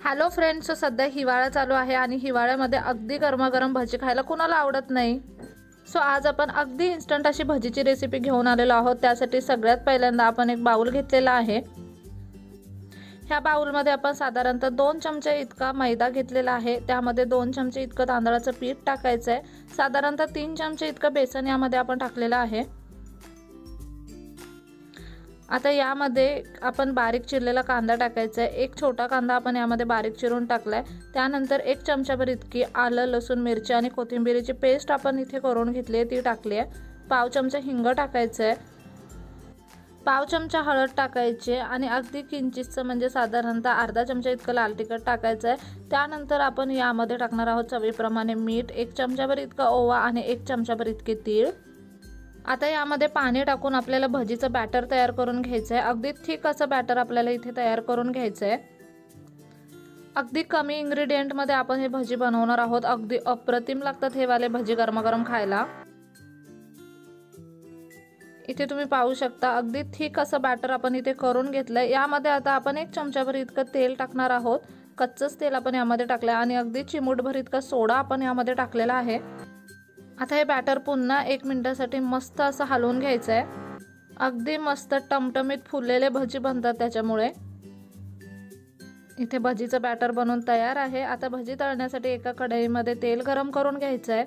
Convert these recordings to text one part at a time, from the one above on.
Hello friends, सध्या हिवाळा चालू आहे आणि हिवाळ्यामध्ये अगदी गरमागरम भजी खायला कोणाला आवडत नाही। आज आपण अगदी इन्स्टंट अशी भजीची रेसिपी घेऊन आलेलो आहोत। त्यासाठी सगळ्यात पहिल्यांदा आपण एक बाउल घेतलेला आहे। ह्या बाउलमध्ये आपण साधारणतः 2 चमचे इतका मैदा घेतलेला आहे। त्यामध्ये 2 चमचे इतकं तांदळाचं पीठ टाकायचं आहे। साधारणतः 3 चमचे इतकं बेसन यामध्ये आपण टाकलेलं आहे। आता यामध्ये आपण बारीक चिरलेला कांदा टाकायचा आहे। एक छोटा कांदा आपण यामध्ये बारीक चिरून टाकलाय। त्यानंतर 1 चमचाभर इतकी आलं लसूण मिरची आणि कोथिंबीरीची पेस्ट आपण इथे करून घेतली आहे, ती टाकली आहे। पाव चमचा हिंग टाकायचं आहे, पाव चमचा हळद टाकायची आणि अगदी किंचितचं म्हणजे साधारणतः अर्धा चमचा इतकं लाल तिखट टाकायचं आहे। त्यानंतर आपण यामध्ये टाकणार आहोत चवीप्रमाणे मीठ, 1 चमचाभर इतका ओवा आणि 1 चमचाभर इतके तीळ। आता यामध्ये पाणी टाकून आपल्याला भजीचं बॅटर तयार करून घ्यायचं आहे। अगदी थिक असं बॅटर आपल्याला इथे तयार करून घ्यायचं आहे। अगदी कमी इन्ग्रेडियंट मध्ये आपण हे भजी बनवणार आहोत। अगदी अप्रतिम लागतात हे वाले भजी गरमागरम खायला। इथे तुम्ही पाहू शकता अगदी थिक असं बॅटर आपण इथे करून घेतलंय। यामध्ये आता आपण 1 चमचाभर इतकं तेल टाकणार आहोत। कच्चंच तेल आपण यामध्ये टाकलंय आणि अगदी चिमूटभर इतका सोडा आपण यामध्ये टाकलेला आहे। आता हे बॅटर पुन्हा 1 मिनिटासाठी मस्त असं हलवून घ्यायचं आहे। अगदी मस्त टमटमीत फुललेले भजी बनतात त्याच्यामुळे। इथे भजीचं बॅटर बनवून तयार आहे। आता भजी तळण्यासाठी एका कढईमध्ये तेल गरम करून घ्यायचं आहे।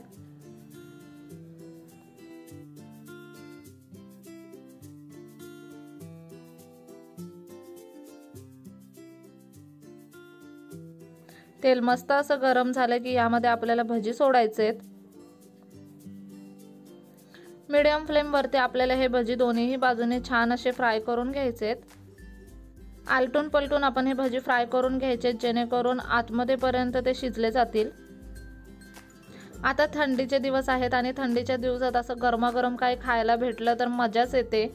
तेल मस्त असं गरम झालं की यामध्ये आपल्याला भजी सोडायचे आहेत। मीडियम फ्लेम वरती आपल्याला हे भजी दोन्ही बाजूने छान असे फ्राय करून घ्यायचे आहेत। आलटून पलटून आपण हे भजी फ्राय करून घ्यायचे जेणेकरून आतमध्ये पर्यंत ते शिजले जातील। आता थंडीचे दिवस आहेत आणि थंडीच्या दिवसात असं गरमागरम काही खायला भेटलं तर मजाच येते।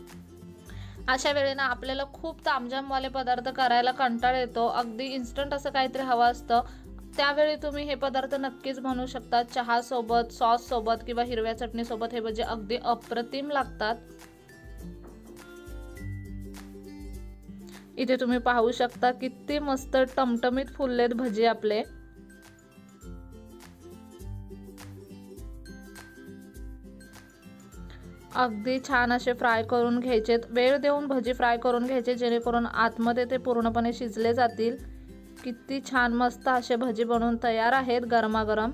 अशा वेळेला आपल्याला खूप तामझामवाले पदार्थ करायला कंटाळा येतो, अगदी इन्स्टंट असं काहीतरी हवं असतं। त्यावेळी तुम्ही हे पदार्थ नक्कीच बनवू शकता। चहा सोबत, सॉस सोबत किंवा हिरव्या चटणी सोबत हे भजी अगदी अप्रतिम लागतात। इथे तुम्ही पाहू शकता किती मस्त टमटमीत फुललेत भजी आपले। अगदी छान असे फ्राय करून घ्यायचे, वेळ देऊन भजी फ्राय करून घ्यायचे जेणेकरून आतमध्ये ते पूर्णपणे शिजले जातील। किती छान मस्त असे भजी बनवून तयार आहेत गरमागरम।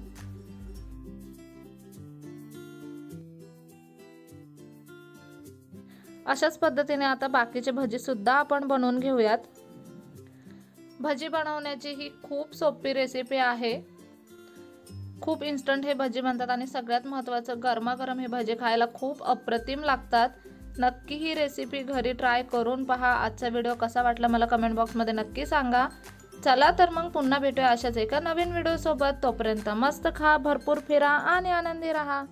अशाच पद्धतीने आता बाकीचे भजी सुद्धा आपण बनवून घेऊयात। भजी बनवण्याची ही खूप सोपी रेसिपी आहे। खूप इन्स्टंट हे भजी बनतात आणि सगळ्यात महत्त्वाचं गरमागरम हे भजी खायला खूप अप्रतिम लागतात। नक्की ही रेसिपी घरी ट्राय करून पहा। आजचा व्हिडिओ कसा वाटला मला कमेंट बॉक्समध्ये नक्की सांगा। चला तर मग पुन्हा भेटूया अशाच एका नवीन व्हिडिओ सोबत। तोपर्यंत मस्त खा, भरपूर फिरा आणि आनंदी रहा।